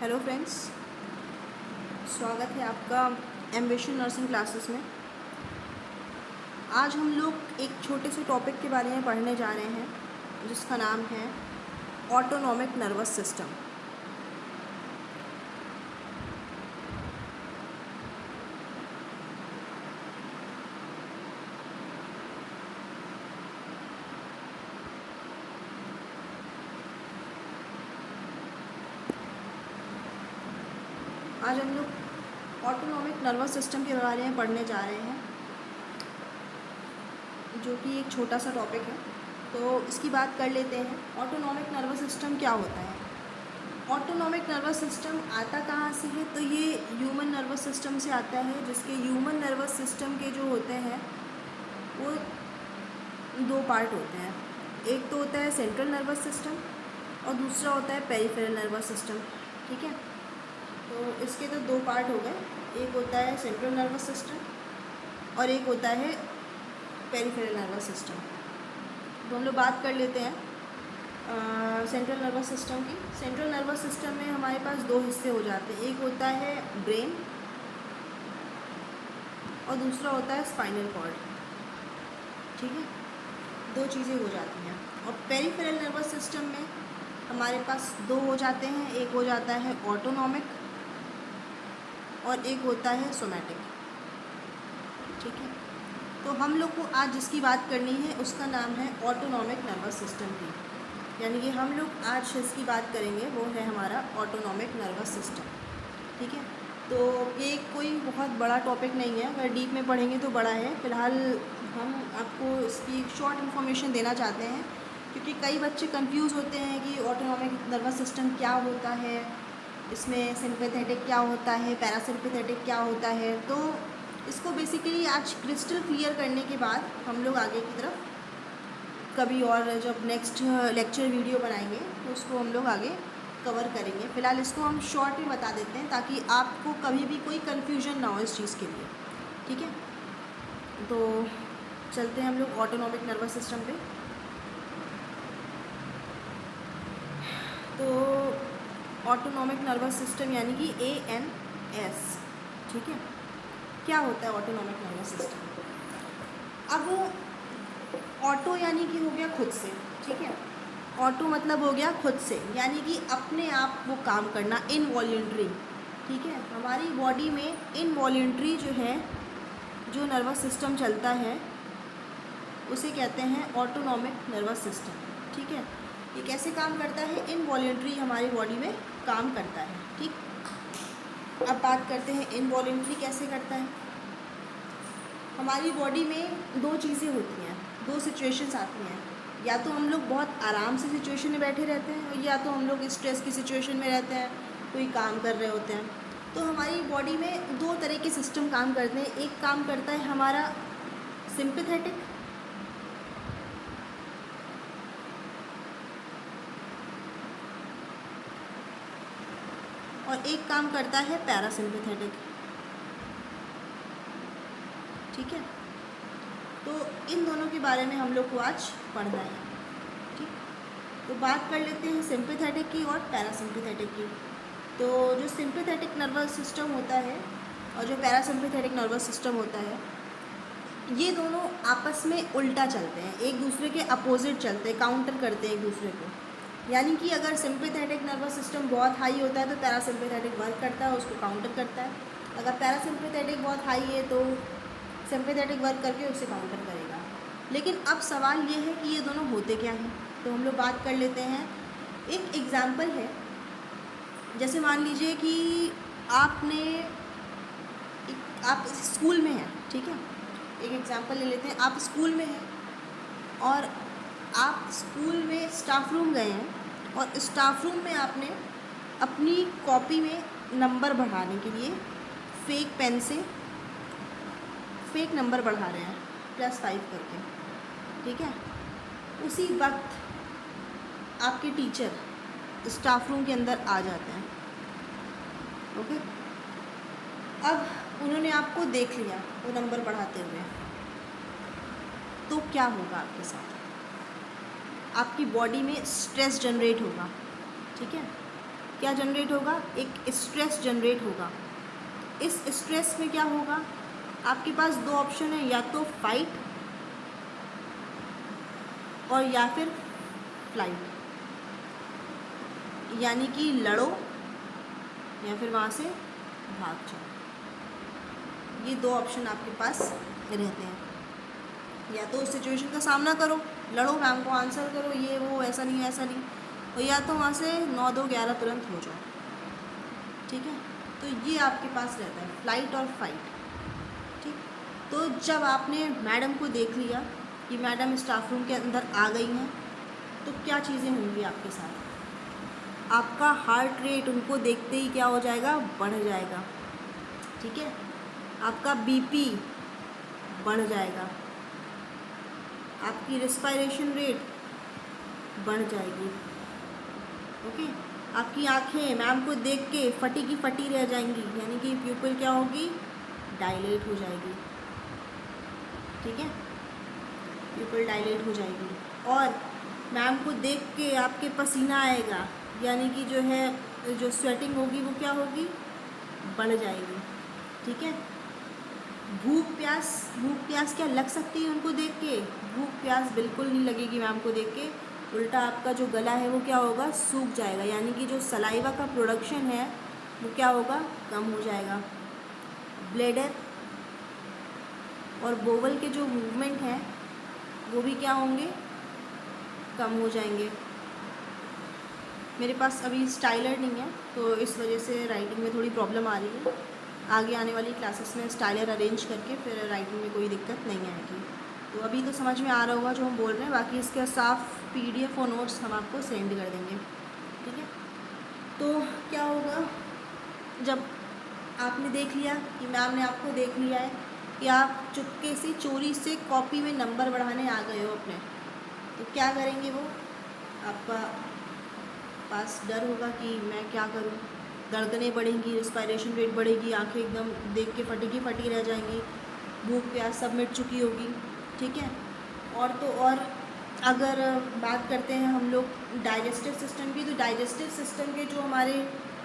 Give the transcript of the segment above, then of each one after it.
Hello friends, स्वागत है आपका एम्बिशन नर्सिंग क्लासेस में। आज हम लोग एक छोटे से टॉपिक के बारे में पढ़ने जा रहे हैं जिसका नाम है ऑटोनॉमिक नर्वस सिस्टम। आज हम लोग ऑटोनॉमिक नर्वस सिस्टम के बारे में पढ़ने जा रहे हैं, जो कि एक छोटा सा टॉपिक है। तो इसकी बात कर लेते हैं। ऑटोनॉमिक नर्वस सिस्टम क्या होता है? ऑटोनॉमिक नर्वस सिस्टम आता कहाँ से है? तो ये ह्यूमन नर्वस सिस्टम से आता है, जिसके ह्यूमन नर्वस सिस्टम के जो होते हैं वो दो पार्ट होते हैं। एक तो होता है सेंट्रल नर्वस सिस्टम और दूसरा होता है पेरिफेरल नर्वस सिस्टम। ठीक है, तो इसके तो दो पार्ट हो गए। एक होता है सेंट्रल नर्वस सिस्टम और एक होता है पेरिफेरल नर्वस सिस्टम। तो हम लोग बात कर लेते हैं सेंट्रल नर्वस सिस्टम की। सेंट्रल नर्वस सिस्टम में हमारे पास दो हिस्से हो जाते हैं। एक होता है ब्रेन और दूसरा होता है स्पाइनल कॉर्ड। ठीक है, दो चीज़ें हो जाती हैं। और पेरिफेरल नर्वस सिस्टम में हमारे पास दो हो जाते हैं। एक हो जाता है ऑटोनॉमिक और एक होता है सोमैटिक। ठीक है, तो हम लोग को आज जिसकी बात करनी है उसका नाम है ऑटोनॉमिक नर्वस सिस्टम की। यानी कि हम लोग आज जिसकी बात करेंगे वो है हमारा ऑटोनॉमिक नर्वस सिस्टम। ठीक है, तो ये कोई बहुत बड़ा टॉपिक नहीं है। अगर डीप में पढ़ेंगे तो बड़ा है। फ़िलहाल हम आपको इसकी शॉर्ट इन्फॉर्मेशन देना चाहते हैं, क्योंकि कई बच्चे कंफ्यूज होते हैं कि ऑटोनॉमिक नर्वस सिस्टम क्या होता है, इसमें सिंपैथेटिक क्या होता है, पैरासिम्पैथेटिक क्या होता है। तो इसको बेसिकली आज क्रिस्टल क्लियर करने के बाद हम लोग आगे की तरफ कभी और जब नेक्स्ट लेक्चर वीडियो बनाएंगे तो उसको हम लोग आगे कवर करेंगे। फ़िलहाल इसको हम शॉर्ट में बता देते हैं ताकि आपको कभी भी कोई कन्फ्यूजन ना हो इस चीज़ के लिए। ठीक है, तो चलते हैं हम लोग ऑटोनॉमिक नर्वस सिस्टम पे। तो ऑटोनॉमिक नर्वस सिस्टम यानी कि ANS। ठीक है, क्या होता है ऑटोनॉमिक नर्वस सिस्टम? अब ऑटो यानी कि हो गया खुद से। ठीक है, ऑटो मतलब हो गया खुद से, यानी कि अपने आप वो काम करना, इनवॉल्यूंटरी। ठीक है, हमारी बॉडी में इनवॉल्यूंटरी जो है, जो नर्वस सिस्टम चलता है उसे कहते हैं ऑटोनॉमिक नर्वस सिस्टम। ठीक है, ये कैसे काम करता है? इनवॉल्यूंटरी हमारी बॉडी में काम करता है। ठीक, अब बात करते हैं इनवॉल्यूंटरी कैसे करता है। हमारी बॉडी में दो चीज़ें होती हैं, दो सिचुएशंस आती हैं। या तो हम लोग बहुत आराम से सिचुएशन में बैठे रहते हैं, या तो हम लोग स्ट्रेस की सिचुएशन में रहते हैं, कोई काम कर रहे होते हैं। तो हमारी बॉडी में दो तरह के सिस्टम काम करते हैं। एक काम करता है हमारा सिंपैथेटिक और एक काम करता है पैरासिम्पैथेटिक। ठीक है, तो इन दोनों के बारे में हम लोग को आज पढ़ना है। ठीक, तो बात कर लेते हैं सिंपैथेटिक की और पैरासिम्पैथेटिक की। तो जो सिंपैथेटिक नर्वस सिस्टम होता है और जो पैरासिम्पैथेटिक नर्वस सिस्टम होता है, ये दोनों आपस में उल्टा चलते हैं, एक दूसरे के अपोजिट चलते हैं, काउंटर करते हैं एक दूसरे को। यानी कि अगर सिंपैथेटिक नर्वस सिस्टम बहुत हाई होता है तो पैरासिम्पैथेटिक वर्क करता है, उसको काउंटर करता है। अगर पैरासिम्पैथेटिक बहुत हाई है तो सिंपैथेटिक वर्क करके उसे काउंटर करेगा। लेकिन अब सवाल ये है कि ये दोनों होते क्या हैं। तो हम लोग बात कर लेते हैं। एक एग्ज़ाम्पल है, जैसे मान लीजिए कि आप स्कूल में हैं। ठीक है, एक एग्ज़ाम्पल ले लेते हैं। आप स्कूल में हैं और आप स्कूल में स्टाफ रूम गए हैं और स्टाफ रूम में आपने अपनी कॉपी में नंबर बढ़ाने के लिए फेक पेन से फेक नंबर बढ़ा रहे हैं +5 करके। ठीक है, उसी वक्त आपके टीचर स्टाफ रूम के अंदर आ जाते हैं। ओके, अब उन्होंने आपको देख लिया वो नंबर बढ़ाते हुए, तो क्या होगा आपके साथ? आपकी बॉडी में स्ट्रेस जनरेट होगा। ठीक है, क्या जनरेट होगा, एक स्ट्रेस जनरेट होगा। इस स्ट्रेस में क्या होगा, आपके पास दो ऑप्शन है, या तो फाइट और या फिर फ्लाइट, यानी कि लड़ो या फिर वहाँ से भाग जाओ। ये दो ऑप्शन आपके पास रहते हैं, या तो उस सिचुएशन का सामना करो, लड़ो, मैम को आंसर करो, ये वो, ऐसा नहीं ऐसा नहीं, और या तो वहाँ से 9-2-11 तुरंत हो जाओ। ठीक है, तो ये आपके पास रहता है, फ्लाइट और फाइट। ठीक, तो जब आपने मैडम को देख लिया कि मैडम स्टाफ रूम के अंदर आ गई हैं, तो क्या चीज़ें होंगी आपके साथ, आपका हार्ट रेट उनको देखते ही क्या हो जाएगा, बढ़ जाएगा। ठीक है, आपका बीपी बढ़ जाएगा, आपकी रेस्पिरेशन रेट बढ़ जाएगी। ओके, आपकी आंखें मैम को देख के फटी की फटी रह जाएंगी, यानी कि प्यूपिल क्या होगी, डायलेट हो जाएगी। ठीक है, प्यूपिल डायलेट हो जाएगी, और मैम को देख के आपके पसीना आएगा, यानी कि जो है जो स्वेटिंग होगी वो क्या होगी, बढ़ जाएगी। ठीक है, भूख प्यास क्या लग सकती है उनको देख के, भूख प्यास बिल्कुल नहीं लगेगी मैम को देख के, उल्टा आपका जो गला है वो क्या होगा, सूख जाएगा, यानी कि जो सलाइवा का प्रोडक्शन है वो क्या होगा, कम हो जाएगा। ब्लैडर और बोवल के जो मूवमेंट हैं वो भी क्या होंगे, कम हो जाएंगे। मेरे पास अभी स्टाइलर नहीं है, तो इस वजह से राइटिंग में थोड़ी प्रॉब्लम आ रही है। आगे आने वाली क्लासेस में स्टाइलर अरेंज करके फिर राइटिंग में कोई दिक्कत नहीं आएगी। तो अभी तो समझ में आ रहा होगा जो हम बोल रहे हैं, बाकी इसका साफ PDF और नोट्स हम आपको सेंड कर देंगे। ठीक है, तो क्या होगा, जब आपने देख लिया कि मैम ने आपको देख लिया है कि आप चुपके से चोरी से कॉपी में नंबर बढ़ाने आ गए हो अपने, तो क्या करेंगे वो, आपका पास डर होगा कि मैं क्या करूं, धड़कनें बढ़ेंगी, रेस्पिरेशन रेट बढ़ेगी, आंखें एकदम देख के फटी रह जाएंगी, भूख प्यास सब मिट चुकी होगी। ठीक है, और तो और अगर बात करते हैं हम लोग डाइजेस्टिव सिस्टम की, तो डाइजेस्टिव सिस्टम के जो हमारे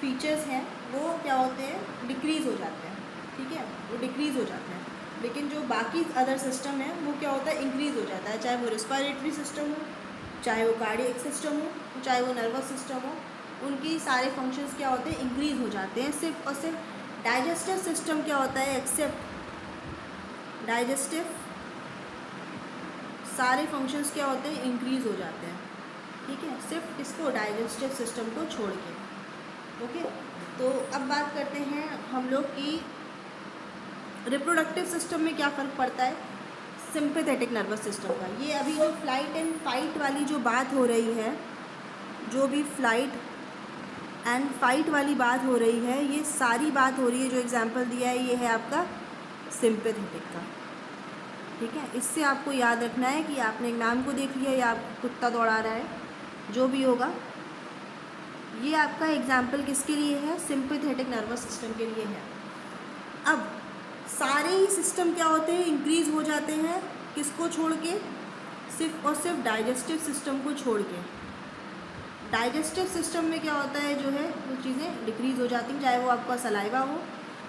फीचर्स हैं वो क्या होते हैं, डिक्रीज़ हो जाते हैं। ठीक है, वो डिक्रीज़ हो जाते हैं, लेकिन जो बाकी अदर सिस्टम है वो क्या होता है, इंक्रीज़ हो जाता है, चाहे वो रेस्पिरेटरी सिस्टम हो, चाहे वो कार्डियक सिस्टम हो, चाहे वो नर्वस सिस्टम हो, उनकी सारे फंक्शंस क्या होते हैं, इंक्रीज़ हो जाते हैं। सिर्फ और सिर्फ डाइजेस्टिव सिस्टम क्या होता है, एक्सेप्ट डाइजेस्टिव सारे फंक्शंस क्या होते हैं, इंक्रीज़ हो जाते हैं। ठीक है, सिर्फ इसको डाइजेस्टिव सिस्टम को छोड़ के। ओके, तो अब बात करते हैं हम लोग की रिप्रोडक्टिव सिस्टम में क्या फ़र्क पड़ता है सिंपैथेटिक नर्वस सिस्टम का। ये अभी जो फ्लाइट एंड फाइट वाली जो बात हो रही है, जो भी फ्लाइट एंड फाइट वाली बात हो रही है, ये सारी बात हो रही है, जो एग्जांपल दिया है ये है आपका सिंपैथेटिक का। ठीक है, इससे आपको याद रखना है कि आपने एक मैम को देख लिया या आपको कुत्ता दौड़ा रहा है, जो भी होगा, ये आपका एग्जाम्पल किसके लिए है, सिंपैथेटिक नर्वस सिस्टम के लिए है। अब सारे ही सिस्टम क्या होते हैं, इंक्रीज़ हो जाते हैं, किसको छोड़ के, सिर्फ और सिर्फ डाइजेस्टिव सिस्टम को छोड़ के। डाइजेस्टिव सिस्टम में क्या होता है, जो है वो चीज़ें डिक्रीज़ हो जाती हैं, चाहे वो आपका सलाइवा हो,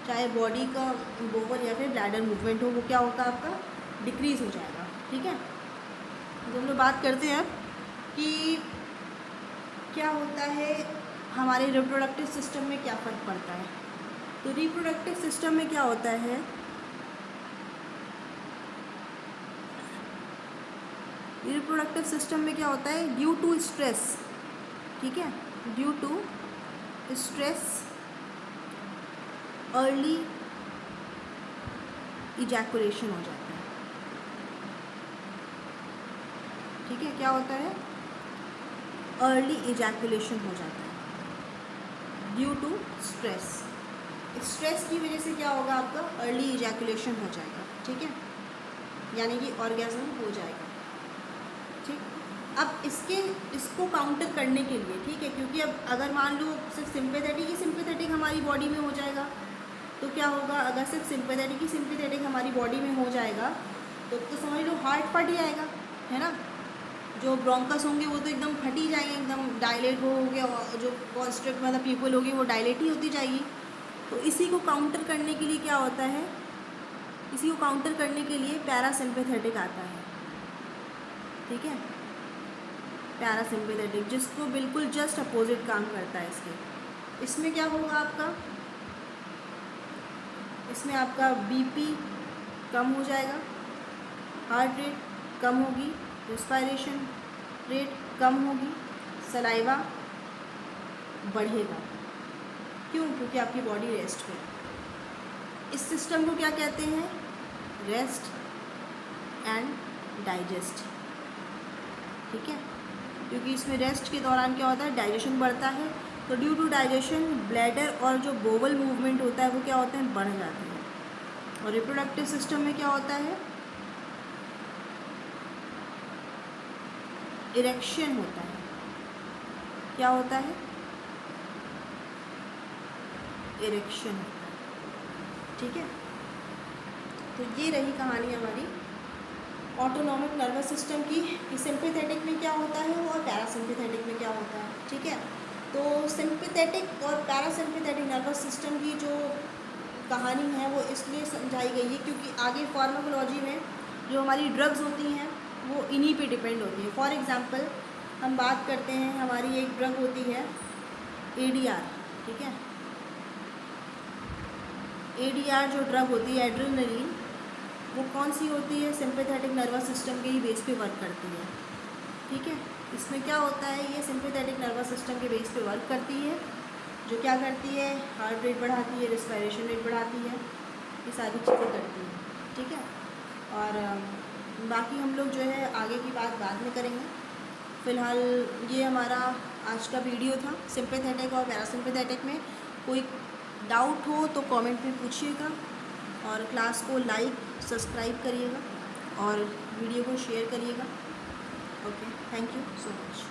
चाहे बॉडी का बोवल या फिर ब्लैडर मूवमेंट हो, वो क्या होगा, आपका डिक्रीज़ हो जाएगा। ठीक है, तो हम लोग बात करते हैं कि क्या होता है हमारे रिप्रोडक्टिव सिस्टम में, क्या फ़र्क पड़ता है। तो रिप्रोडक्टिव सिस्टम में क्या होता है, रिप्रोडक्टिव सिस्टम में क्या होता है, ड्यू टू स्ट्रेस, ठीक है, due to stress early ejaculation हो जाता है। ठीक है, क्या होता है, अर्ली इजैकुलेशन हो जाता है ड्यू टू स्ट्रेस। स्ट्रेस की वजह से क्या होगा, आपका अर्ली इजैकुलेशन हो जाएगा। ठीक है, यानी कि ऑर्गेज़म हो जाएगा। ठीक, अब इसको काउंटर करने के लिए, ठीक है, क्योंकि अब अगर मान लो सिर्फ सिंपैथेटिक हमारी बॉडी में हो जाएगा, तो क्या होगा, अगर सिर्फ सिंपैथेटिक हमारी बॉडी में हो जाएगा तो समझ लो हार्ट फट जाएगा, है ना, जो ब्रोंकस होंगे वो तो एकदम फट ही जाएंगे, एकदम डायलेट हो गया, जो कॉन्स्ट्रिक्ट मतलब पीपल होगी वो डायलेट ही होती जाएगी। तो इसी को काउंटर करने के लिए क्या होता है, इसी को काउंटर करने के लिए पैरासिम्पैथेटिक आता है, ठीक है, पैरासिम्पैथेटिक, जिसको बिल्कुल जस्ट अपोजिट काम करता है इसके। इसमें क्या होगा आपका, इसमें आपका बीपी कम हो जाएगा, हार्ट रेट कम होगी, रेस्पिरेशन रेट कम होगी, सलाइवा बढ़ेगा। क्यों? क्योंकि आपकी बॉडी रेस्ट पे है। इस सिस्टम को क्या कहते हैं, रेस्ट एंड डाइजेस्ट, ठीक है, क्योंकि इसमें रेस्ट के दौरान क्या होता है, डाइजेशन बढ़ता है। तो ड्यू टू डाइजेशन ब्लैडर और जो बोवल मूवमेंट होता है वो क्या होते हैं, बढ़ जाते हैं। और रिप्रोडक्टिव सिस्टम में क्या होता है, इरेक्शन होता है। क्या होता है, इरेक्शन होता है, ठीक है। तो ये रही कहानी हमारी ऑटोनॉमिक नर्वस सिस्टम की, कि सिंपैथेटिक में क्या होता है और पैरासिम्पैथेटिक में क्या होता है, ठीक है। तो सिंपैथेटिक और पैरासिम्पैथेटिक नर्वस सिस्टम की जो कहानी है वो इसलिए समझाई गई है क्योंकि आगे फार्माकोलॉजी में जो हमारी ड्रग्स होती हैं वो इन्हीं पे डिपेंड होती है। फॉर एग्ज़ाम्पल हम बात करते हैं, हमारी एक ड्रग होती है ADR, ठीक है। ADR जो ड्रग होती है एड्रेनलिन, वो कौन सी होती है, सिंपैथेटिक नर्वस सिस्टम के ही बेस पे वर्क करती है, ठीक है। इसमें क्या होता है, ये सिंपैथेटिक नर्वस सिस्टम के बेस पे वर्क करती है, जो क्या करती है, हार्ट रेट बढ़ाती है, रेस्पिरेशन रेट बढ़ाती है, ये सारी चीज़ें करती है, ठीक है। और बाकी हम लोग जो है आगे की बात बाद में करेंगे। फ़िलहाल ये हमारा आज का वीडियो था सिंपैथेटिक और पैरासिम्पैथेटिक में। कोई डाउट हो तो कमेंट में पूछिएगा, और क्लास को लाइक सब्सक्राइब करिएगा और वीडियो को शेयर करिएगा। Okay, thank you so much.